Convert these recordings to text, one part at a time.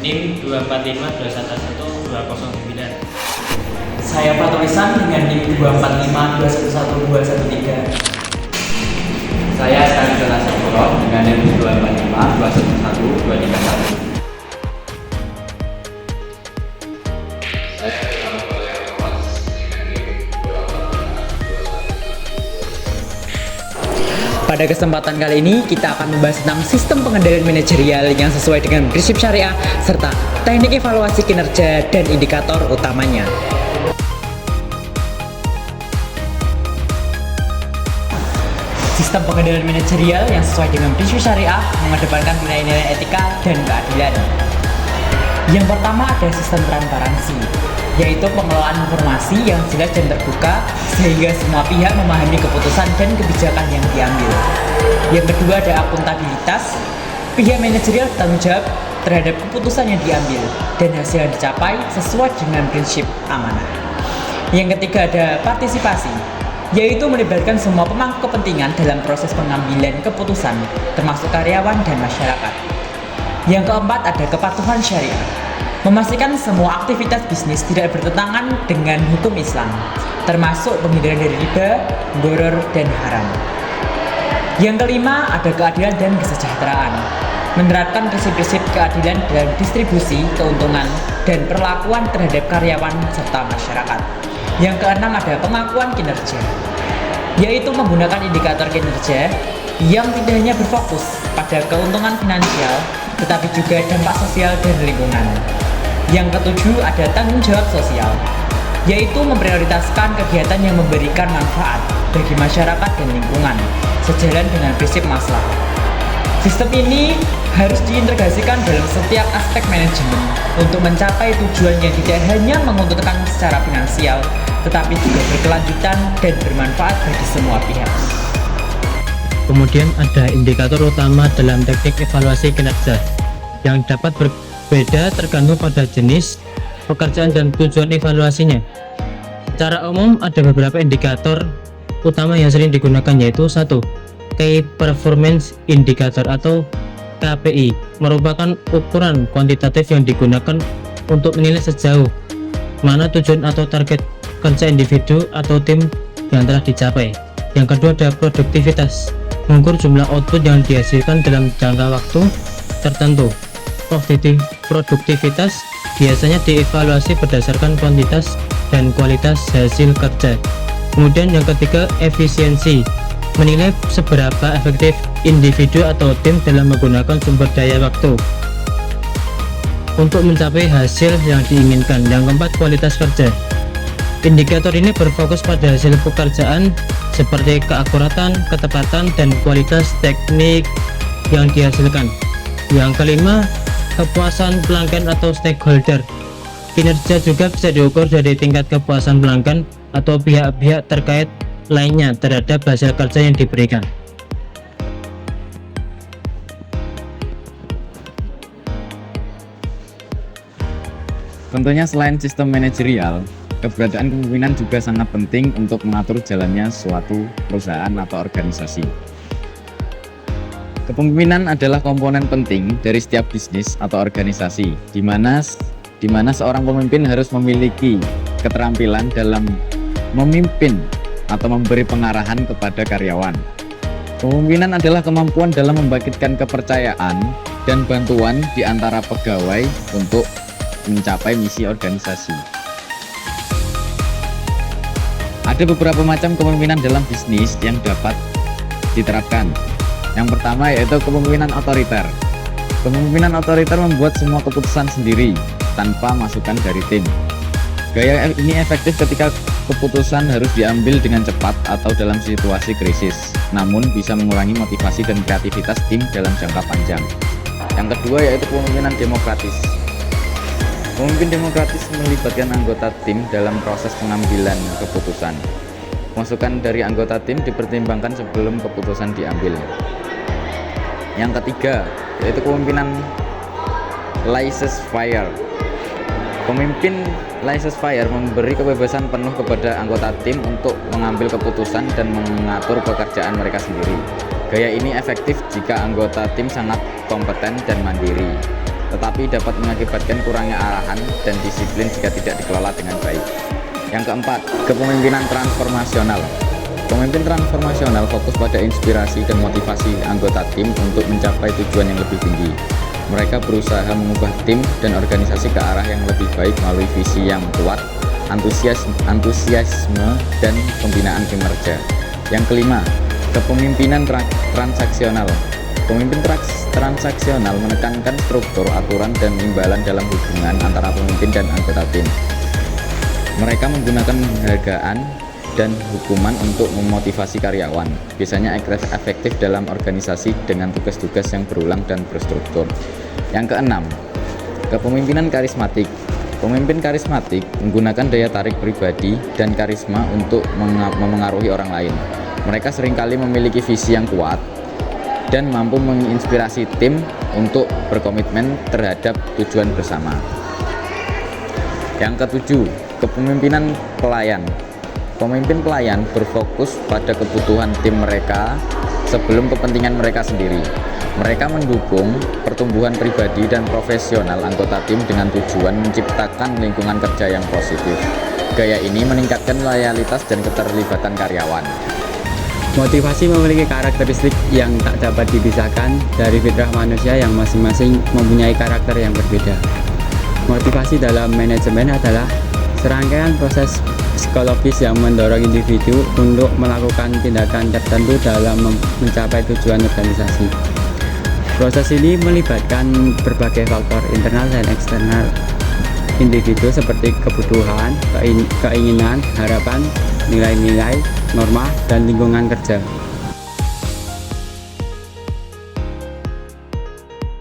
NIM 245211209. Saya Pak Tulisan dengan NIM 245211213. Saya Sekali Sapuro dengan NIM 245211231. Pada kesempatan kali ini kita akan membahas tentang sistem pengendalian manajerial yang sesuai dengan prinsip syariah serta teknik evaluasi kinerja dan indikator utamanya. Sistem pengendalian manajerial yang sesuai dengan prinsip syariah mengedepankan nilai-nilai etika dan keadilan. Yang pertama ada sistem transparansi, yaitu pengelolaan informasi yang jelas dan terbuka sehingga semua pihak memahami keputusan dan kebijakan yang diambil. Yang kedua ada akuntabilitas, pihak manajerial bertanggung jawab terhadap keputusan yang diambil dan hasil yang dicapai sesuai dengan prinsip amanah. Yang ketiga ada partisipasi, yaitu melibatkan semua pemangku kepentingan dalam proses pengambilan keputusan, termasuk karyawan dan masyarakat. Yang keempat ada kepatuhan syariah, memastikan semua aktivitas bisnis tidak bertentangan dengan hukum Islam, termasuk penghindaran dari riba, gharar, dan haram. Yang kelima ada keadilan dan kesejahteraan, menerapkan prinsip-prinsip keadilan dalam distribusi keuntungan dan perlakuan terhadap karyawan serta masyarakat. Yang keenam ada pengakuan kinerja, yaitu menggunakan indikator kinerja yang tidak hanya berfokus pada keuntungan finansial, tetapi juga dampak sosial dan lingkungan. Yang ketujuh ada tanggung jawab sosial, yaitu memprioritaskan kegiatan yang memberikan manfaat bagi masyarakat dan lingkungan, sejalan dengan prinsip maslahah. Sistem ini harus diintegrasikan dalam setiap aspek manajemen untuk mencapai tujuan yang tidak hanya menguntungkan secara finansial, tetapi juga berkelanjutan dan bermanfaat bagi semua pihak. Kemudian ada indikator utama dalam teknik evaluasi kinerja yang dapat berbeda tergantung pada jenis pekerjaan dan tujuan evaluasinya. Secara umum ada beberapa indikator utama yang sering digunakan, yaitu 1. Key Performance Indicator atau KPI, merupakan ukuran kuantitatif yang digunakan untuk menilai sejauh mana tujuan atau target kerja individu atau tim yang telah dicapai. Yang kedua ada produktivitas, mengukur jumlah output yang dihasilkan dalam jangka waktu tertentu. Produktivitas biasanya dievaluasi berdasarkan kuantitas dan kualitas hasil kerja. Kemudian yang ketiga efisiensi, menilai seberapa efektif individu atau tim dalam menggunakan sumber daya waktu untuk mencapai hasil yang diinginkan. Yang keempat kualitas kerja, indikator ini berfokus pada hasil pekerjaan seperti keakuratan, ketepatan, dan kualitas teknik yang dihasilkan. Yang kelima, kepuasan pelanggan atau stakeholder. Kinerja juga bisa diukur dari tingkat kepuasan pelanggan atau pihak-pihak terkait lainnya terhadap hasil kerja yang diberikan. Tentunya selain sistem manajerial, keberadaan kepemimpinan juga sangat penting untuk mengatur jalannya suatu perusahaan atau organisasi. Kepemimpinan adalah komponen penting dari setiap bisnis atau organisasi, di mana seorang pemimpin harus memiliki keterampilan dalam memimpin atau memberi pengarahan kepada karyawan. Kepemimpinan adalah kemampuan dalam membangkitkan kepercayaan dan bantuan di antara pegawai untuk mencapai misi organisasi. Ada beberapa macam kepemimpinan dalam bisnis yang dapat diterapkan. Yang pertama yaitu kepemimpinan otoriter. Kepemimpinan otoriter membuat semua keputusan sendiri tanpa masukan dari tim. Gaya ini efektif ketika keputusan harus diambil dengan cepat atau dalam situasi krisis, namun bisa mengurangi motivasi dan kreativitas tim dalam jangka panjang. Yang kedua yaitu kepemimpinan demokratis. Pemimpin demokratis melibatkan anggota tim dalam proses pengambilan keputusan. Masukan dari anggota tim dipertimbangkan sebelum keputusan diambil. Yang ketiga yaitu kepemimpinan laissez-faire. Pemimpin laissez-faire memberi kebebasan penuh kepada anggota tim untuk mengambil keputusan dan mengatur pekerjaan mereka sendiri. Gaya ini efektif jika anggota tim sangat kompeten dan mandiri. tetapi dapat mengakibatkan kurangnya arahan dan disiplin jika tidak dikelola dengan baik. Yang keempat, kepemimpinan transformasional. Pemimpin transformasional fokus pada inspirasi dan motivasi anggota tim untuk mencapai tujuan yang lebih tinggi. Mereka berusaha mengubah tim dan organisasi ke arah yang lebih baik melalui visi yang kuat, antusiasme, dan pembinaan kinerja. Yang kelima, kepemimpinan transaksional. Pemimpin transaksional menekankan struktur, aturan, dan imbalan dalam hubungan antara pemimpin dan anggota tim. Mereka menggunakan penghargaan dan hukuman untuk memotivasi karyawan, biasanya efektif dalam organisasi dengan tugas-tugas yang berulang dan berstruktur. Yang keenam, kepemimpinan karismatik. Pemimpin karismatik menggunakan daya tarik pribadi dan karisma untuk memengaruhi orang lain. Mereka seringkali memiliki visi yang kuat dan mampu menginspirasi tim untuk berkomitmen terhadap tujuan bersama. Yang ketujuh, kepemimpinan pelayan. Pemimpin pelayan berfokus pada kebutuhan tim mereka sebelum kepentingan mereka sendiri. Mereka mendukung pertumbuhan pribadi dan profesional anggota tim dengan tujuan menciptakan lingkungan kerja yang positif. Gaya ini meningkatkan loyalitas dan keterlibatan karyawan. Motivasi memiliki karakteristik yang tak dapat dipisahkan dari fitrah manusia yang masing-masing mempunyai karakter yang berbeda. Motivasi dalam manajemen adalah serangkaian proses psikologis yang mendorong individu untuk melakukan tindakan tertentu dalam mencapai tujuan organisasi. Proses ini melibatkan berbagai faktor internal dan eksternal individu seperti kebutuhan, keinginan, harapan, nilai-nilai, norma, dan lingkungan kerja.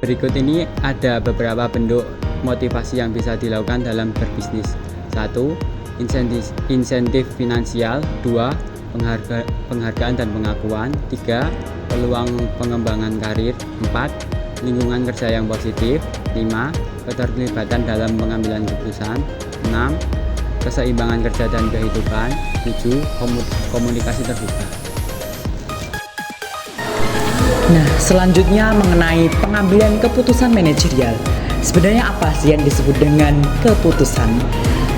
Berikut ini ada beberapa bentuk motivasi yang bisa dilakukan dalam berbisnis. 1. Insentif finansial. 2. Penghargaan dan pengakuan. 3. Peluang pengembangan karir. 4. Lingkungan kerja yang positif. 5. Keterlibatan dalam pengambilan keputusan. 6. Keseimbangan kerja dan kehidupan. 7. Komunikasi terbuka. Nah, selanjutnya mengenai pengambilan keputusan manajerial. Sebenarnya apa sih yang disebut dengan keputusan?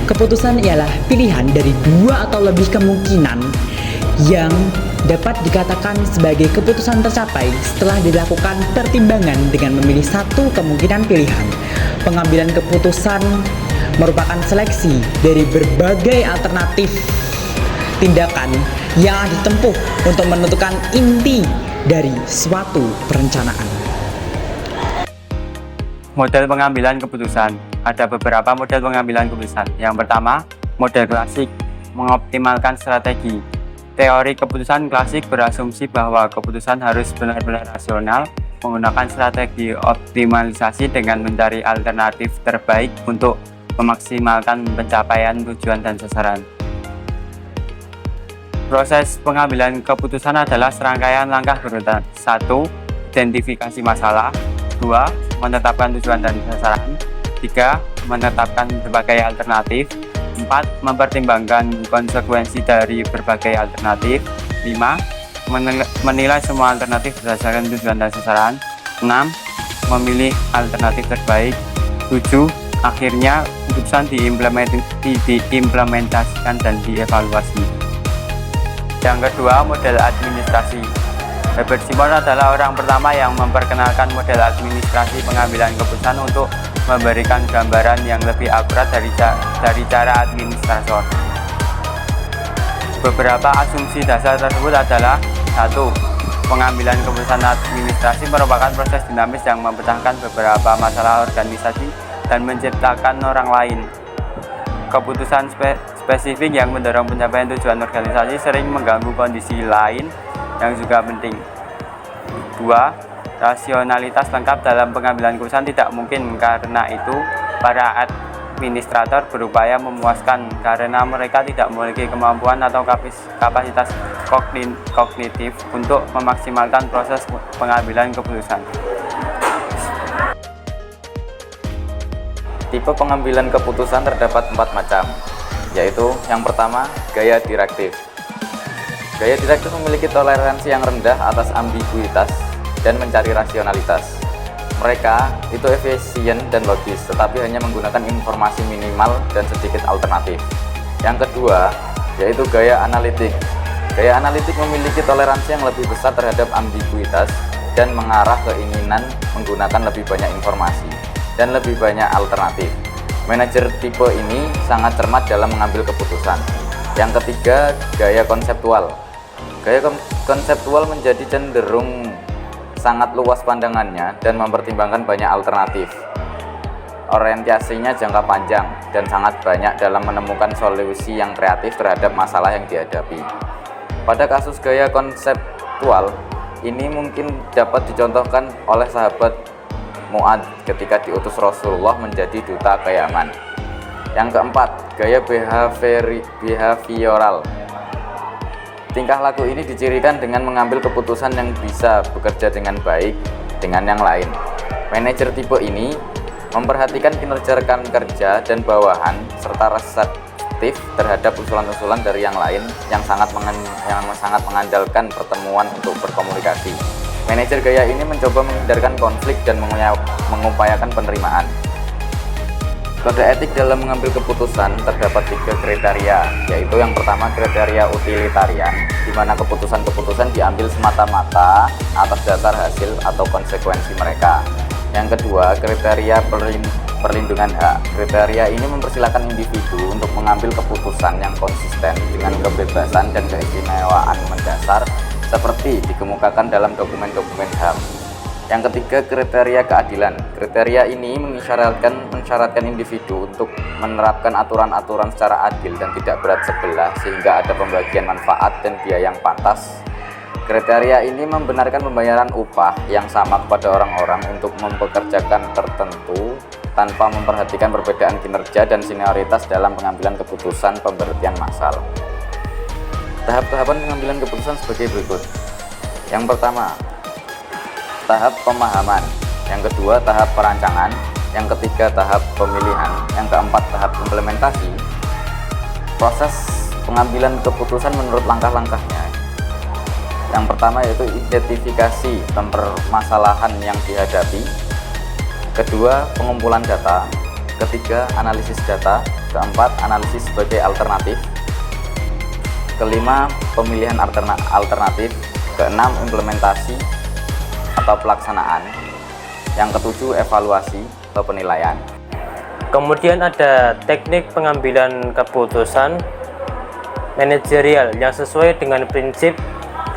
Keputusan ialah pilihan dari dua atau lebih kemungkinan yang dapat dikatakan sebagai keputusan tercapai setelah dilakukan pertimbangan dengan memilih satu kemungkinan pilihan. Pengambilan keputusan merupakan seleksi dari berbagai alternatif tindakan yang ditempuh untuk menentukan inti dari suatu perencanaan. Model pengambilan keputusan. Ada beberapa model pengambilan keputusan. Yang pertama, model klasik, mengoptimalkan strategi. Teori keputusan klasik berasumsi bahwa keputusan harus benar-benar rasional, menggunakan strategi optimalisasi dengan mencari alternatif terbaik untuk memaksimalkan pencapaian tujuan dan sasaran. Proses pengambilan keputusan adalah serangkaian langkah berurutan. 1. Identifikasi masalah. 2. Menetapkan tujuan dan sasaran. 3. Menetapkan berbagai alternatif. 4. Mempertimbangkan konsekuensi dari berbagai alternatif. 5. Menilai semua alternatif berdasarkan tujuan dan sasaran. 6. Memilih alternatif terbaik. 7. Akhirnya keputusan diimplementasikan dan dievaluasi. Yang kedua, model administrasi. Herbert Simon adalah orang pertama yang memperkenalkan model administrasi pengambilan keputusan untuk memberikan gambaran yang lebih akurat dari cara administrator. Beberapa asumsi dasar tersebut adalah: 1. Pengambilan keputusan administrasi merupakan proses dinamis yang memecahkan beberapa masalah organisasi dan menciptakan orang lain. Keputusan spesifik yang mendorong pencapaian tujuan organisasi sering mengganggu kondisi lain yang juga penting. 2. Rasionalitas lengkap dalam pengambilan keputusan tidak mungkin, karena itu para administrator berupaya memuaskan karena mereka tidak memiliki kemampuan atau kapasitas kognitif untuk memaksimalkan proses pengambilan keputusan. Tipe pengambilan keputusan terdapat 4 macam, yaitu yang pertama, gaya direktif. Gaya direktif memiliki toleransi yang rendah atas ambiguitas dan mencari rasionalitas. Mereka itu efisien dan logis, tetapi hanya menggunakan informasi minimal dan sedikit alternatif. Yang kedua, yaitu gaya analitik. Gaya analitik memiliki toleransi yang lebih besar terhadap ambiguitas dan mengarah keinginan menggunakan lebih banyak informasi dan lebih banyak alternatif. Manajer tipe ini sangat cermat dalam mengambil keputusan. Yang ketiga, gaya konseptual. Gaya konseptual menjadi cenderung sangat luas pandangannya dan mempertimbangkan banyak alternatif. Orientasinya jangka panjang dan sangat banyak dalam menemukan solusi yang kreatif terhadap masalah yang dihadapi. Pada kasus gaya konseptual, ini mungkin dapat dicontohkan oleh sahabat Mu'adz ketika diutus Rasulullah menjadi duta keyaman. Yang keempat, gaya behavioral. Tingkah laku ini dicirikan dengan mengambil keputusan yang bisa bekerja dengan baik dengan yang lain. Manajer tipe ini memperhatikan kinerja rekan kerja dan bawahan serta reseptif terhadap usulan-usulan dari yang lain yang sangat mengandalkan pertemuan untuk berkomunikasi. Manajer gaya ini mencoba menghindarkan konflik dan mengupayakan penerimaan. Kode etik dalam mengambil keputusan terdapat 3 kriteria, yaitu yang pertama kriteria utilitarian, di mana keputusan-keputusan diambil semata-mata atas dasar hasil atau konsekuensi mereka. Yang kedua, kriteria perlindungan hak. Kriteria ini mempersilahkan individu untuk mengambil keputusan yang konsisten dengan kebebasan dan keistimewaan mendasar seperti dikemukakan dalam dokumen-dokumen HAM. Yang ketiga, kriteria keadilan. Kriteria ini mensyaratkan individu untuk menerapkan aturan-aturan secara adil dan tidak berat sebelah sehingga ada pembagian manfaat dan biaya yang pantas. Kriteria ini membenarkan pembayaran upah yang sama kepada orang-orang untuk mempekerjakan tertentu tanpa memperhatikan perbedaan kinerja dan senioritas dalam pengambilan keputusan pemberhentian massal. Tahap-tahapan pengambilan keputusan sebagai berikut. Yang pertama, tahap pemahaman. Yang kedua, tahap perancangan. Yang ketiga, tahap pemilihan. Yang keempat, tahap implementasi. Proses pengambilan keputusan menurut langkah-langkahnya. Yang pertama yaitu identifikasi permasalahan yang dihadapi. Kedua, pengumpulan data. Ketiga, analisis data. Keempat, analisis sebagai alternatif. Kelima, pemilihan alternatif. Keenam, implementasi atau pelaksanaan. Yang ketujuh, evaluasi atau penilaian. Kemudian ada teknik pengambilan keputusan manajerial yang sesuai dengan prinsip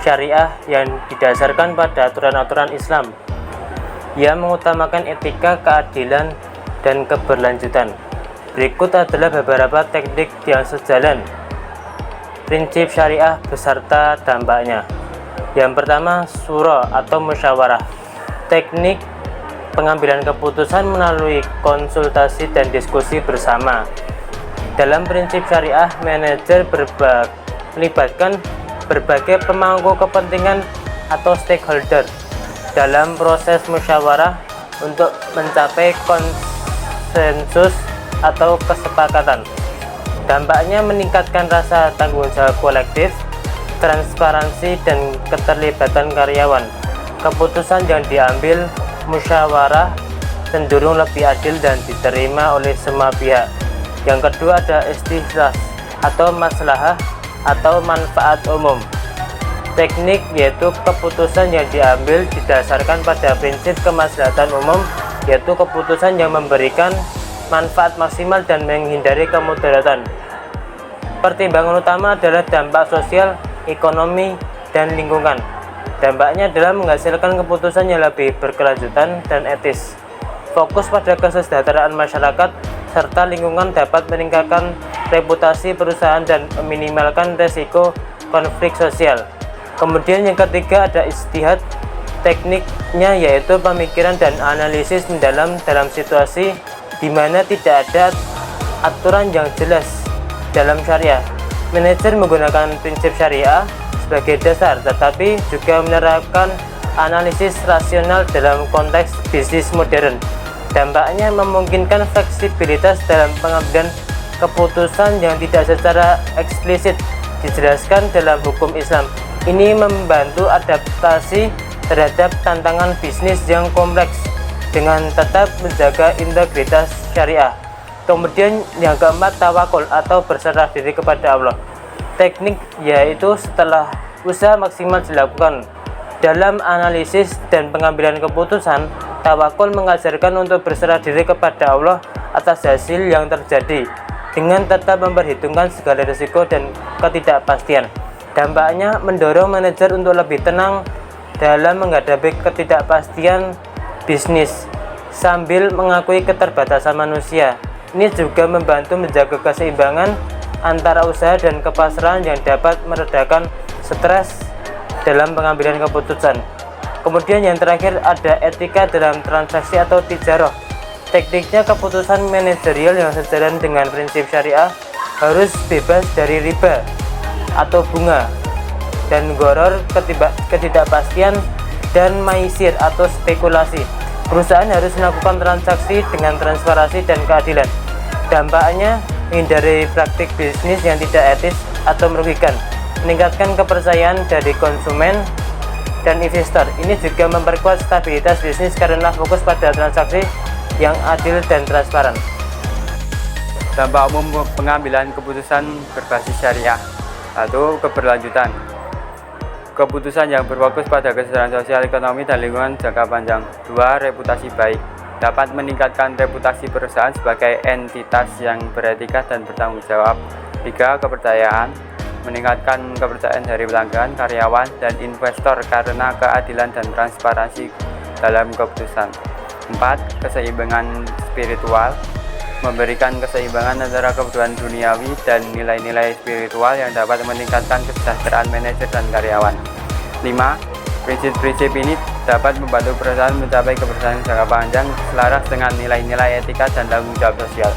syariah yang didasarkan pada aturan-aturan Islam. Ia mengutamakan etika, keadilan, dan keberlanjutan. Berikut adalah beberapa teknik yang sejalan prinsip syariah beserta dampaknya. Yang pertama, syura atau musyawarah. Teknik pengambilan keputusan melalui konsultasi dan diskusi bersama. Dalam prinsip syariah, manajer melibatkan berbagai pemangku kepentingan atau stakeholder dalam proses musyawarah untuk mencapai konsensus atau kesepakatan. Dampaknya meningkatkan rasa tanggung jawab kolektif, transparansi, dan keterlibatan karyawan. Keputusan yang diambil musyawarah cenderung lebih adil dan diterima oleh semua pihak. Yang kedua ada istihlas atau maslahah atau manfaat umum. Teknik yaitu keputusan yang diambil didasarkan pada prinsip kemaslahatan umum, yaitu keputusan yang memberikan manfaat maksimal dan menghindari kemudaratan. Pertimbangan utama adalah dampak sosial, ekonomi, dan lingkungan. Dampaknya adalah menghasilkan keputusan yang lebih berkelanjutan dan etis. Fokus pada kesejahteraan masyarakat serta lingkungan dapat meningkatkan reputasi perusahaan dan meminimalkan resiko konflik sosial. Kemudian yang ketiga ada ijtihad. Tekniknya yaitu pemikiran dan analisis mendalam dalam situasi di mana tidak ada aturan yang jelas dalam syariah. Manajer menggunakan prinsip syariah sebagai dasar, tetapi juga menerapkan analisis rasional dalam konteks bisnis modern. Dampaknya memungkinkan fleksibilitas dalam pengambilan keputusan yang tidak secara eksplisit dijelaskan dalam hukum Islam. Ini membantu adaptasi terhadap tantangan bisnis yang kompleks. dengan tetap menjaga integritas syariah. Kemudian yang keempat, tawakul atau berserah diri kepada Allah. Teknik yaitu setelah usaha maksimal dilakukan dalam analisis dan pengambilan keputusan, tawakul mengajarkan untuk berserah diri kepada Allah atas hasil yang terjadi dengan tetap memperhitungkan segala risiko dan ketidakpastian. Dampaknya mendorong manajer untuk lebih tenang dalam menghadapi ketidakpastian bisnis sambil mengakui keterbatasan manusia. Ini juga membantu menjaga keseimbangan antara usaha dan kepasrahan yang dapat meredakan stres dalam pengambilan keputusan. Kemudian yang terakhir ada etika dalam transaksi atau tijarah. Tekniknya keputusan manajerial yang sejalan dengan prinsip syariah harus bebas dari riba atau bunga dan goror, ketidakpastian, dan maisir atau spekulasi. Perusahaan harus melakukan transaksi dengan transparansi dan keadilan. Dampaknya menghindari praktik bisnis yang tidak etis atau merugikan, meningkatkan kepercayaan dari konsumen dan investor. Ini juga memperkuat stabilitas bisnis karena fokus pada transaksi yang adil dan transparan. Dampak umum pengambilan keputusan berbasis syariah. 1. Keberlanjutan. Keputusan yang berfokus pada kesejahteraan sosial, ekonomi, dan lingkungan jangka panjang. 2. Reputasi baik. Dapat meningkatkan reputasi perusahaan sebagai entitas yang beretika dan bertanggung jawab. 3. Kepercayaan. Meningkatkan kepercayaan dari pelanggan, karyawan, dan investor karena keadilan dan transparansi dalam keputusan. 4. Keseimbangan spiritual. Memberikan keseimbangan antara kebutuhan duniawi dan nilai-nilai spiritual yang dapat meningkatkan kesejahteraan manajer dan karyawan. 5. Prinsip-prinsip ini dapat membantu perusahaan mencapai keberhasilan jangka panjang selaras dengan nilai-nilai etika dan tanggung jawab sosial.